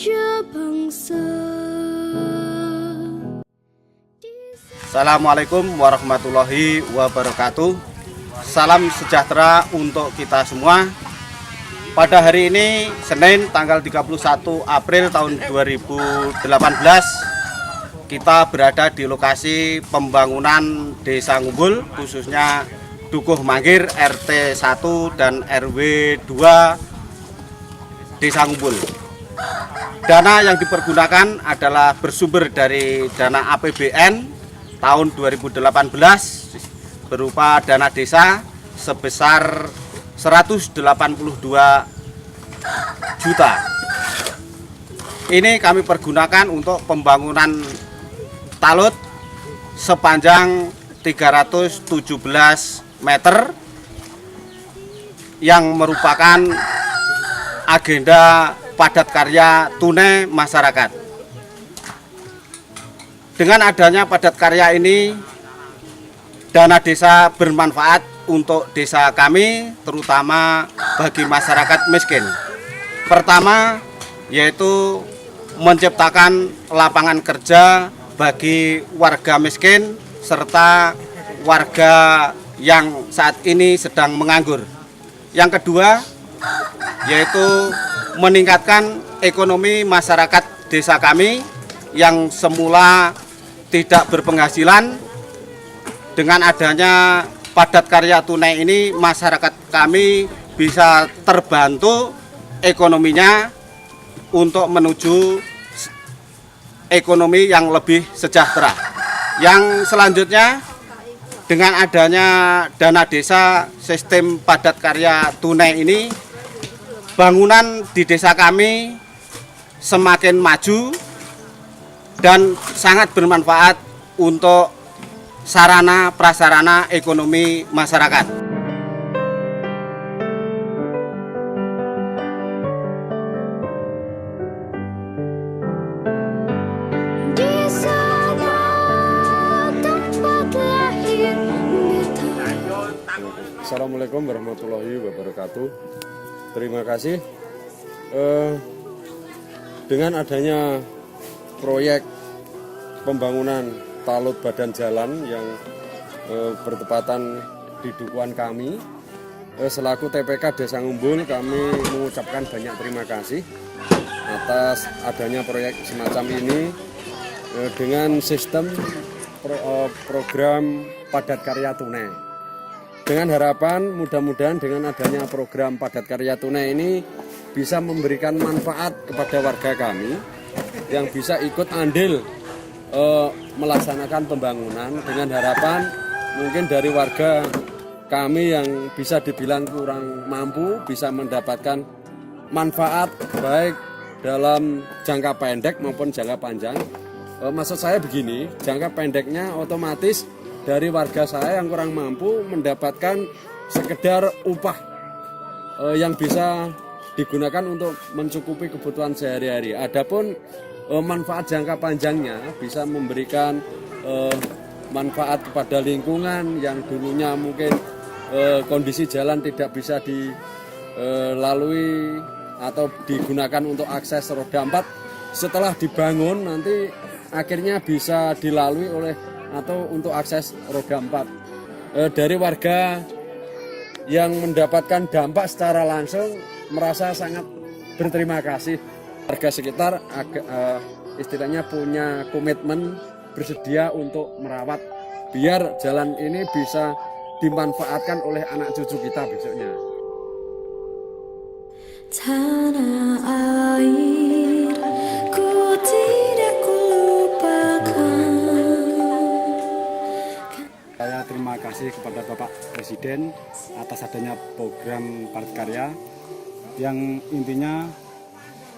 raja bangsa. Assalamualaikum warahmatullahi wabarakatuh. Salam sejahtera untuk kita semua. Pada hari ini Senin tanggal 31 April tahun 2018, kita berada di lokasi pembangunan Desa Ngumbul, khususnya Dukuh Mangir RT 1 dan RW 2 Desa Ngumbul. Dana yang dipergunakan adalah bersumber dari dana APBN tahun 2018 berupa dana desa sebesar 182 juta. Ini kami pergunakan untuk pembangunan talut sepanjang 317 meter yang merupakan agenda padat karya tunai masyarakat. Dengan adanya padat karya ini, dana desa bermanfaat untuk desa kami, terutama bagi masyarakat miskin. Pertama, yaitu menciptakan lapangan kerja bagi warga miskin serta warga yang saat ini sedang menganggur. Yang kedua, yaitu meningkatkan ekonomi masyarakat desa kami yang semula tidak berpenghasilan. Dengan adanya padat karya tunai ini, masyarakat kami bisa terbantu ekonominya untuk menuju ekonomi yang lebih sejahtera. Yang selanjutnya, dengan adanya dana desa sistem padat karya tunai ini, bangunan di desa kami semakin maju dan sangat bermanfaat untuk sarana prasarana ekonomi masyarakat. Di sana tempat lahir beta. Assalamualaikum warahmatullahi wabarakatuh. Terima kasih. Dengan adanya proyek pembangunan talut badan jalan yang bertepatan di dukuhan kami, selaku TPK Desa Ngumbul, kami mengucapkan banyak terima kasih atas adanya proyek semacam ini dengan sistem program padat karya tunai. Dengan harapan mudah-mudahan dengan adanya program padat karya tunai ini bisa memberikan manfaat kepada warga kami yang bisa ikut andil melaksanakan pembangunan, dengan harapan mungkin dari warga kami yang bisa dibilang kurang mampu bisa mendapatkan manfaat baik dalam jangka pendek maupun jangka panjang. Maksud saya begini, jangka pendeknya otomatis dari warga saya yang kurang mampu mendapatkan sekedar upah yang bisa digunakan untuk mencukupi kebutuhan sehari-hari. Adapun manfaat jangka panjangnya bisa memberikan manfaat kepada lingkungan yang dulunya mungkin kondisi jalan tidak bisa dilalui atau digunakan untuk akses roda 4. Setelah dibangun nanti akhirnya bisa dilalui oleh atau untuk akses roda 4. Dari warga yang mendapatkan dampak secara langsung merasa sangat berterima kasih. Warga sekitar istilahnya punya komitmen bersedia untuk merawat biar jalan ini bisa dimanfaatkan oleh anak cucu kita besoknya. Tanah air ku tidak kulupakan. Saya terima kasih kepada Bapak Presiden atas adanya program padat karya yang intinya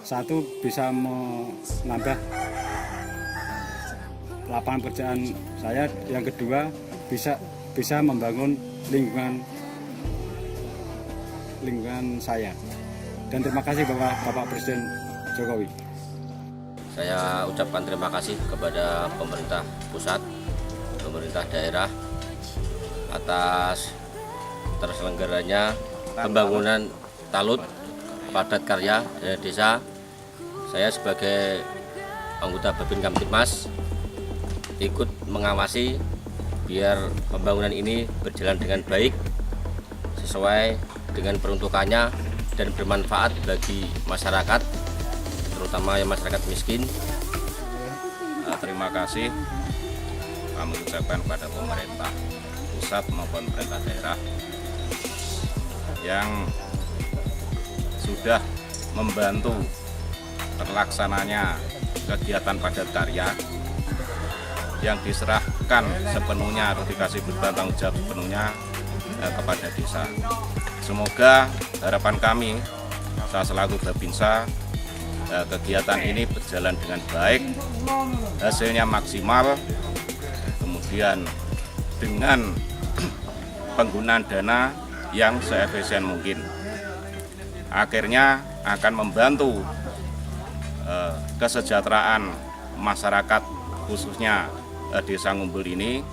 satu bisa menambah lapangan pekerjaan saya, yang kedua bisa membangun lingkungan saya. Dan terima kasih Bapak Presiden Jokowi. Saya ucapkan terima kasih kepada pemerintah pusat, pemerintah daerah atas terselenggaranya pembangunan talut padat karya desa Saya sebagai anggota Babin Kamtibmas ikut mengawasi biar pembangunan ini berjalan dengan baik sesuai dengan peruntukannya dan bermanfaat bagi masyarakat, terutama yang masyarakat miskin. Terima kasih kami ucapkan pada pemerintah pusat maupun pemerintah daerah yang sudah membantu terlaksananya kegiatan padat karya yang diserahkan sepenuhnya atau dikasih bertanggung jawab sepenuhnya kepada desa. Semoga harapan kami, saya selaku Babinsa, kegiatan ini berjalan dengan baik, hasilnya maksimal, kemudian dengan penggunaan dana yang seefisien mungkin. Akhirnya akan membantu kesejahteraan masyarakat khususnya Desa Ngumbul ini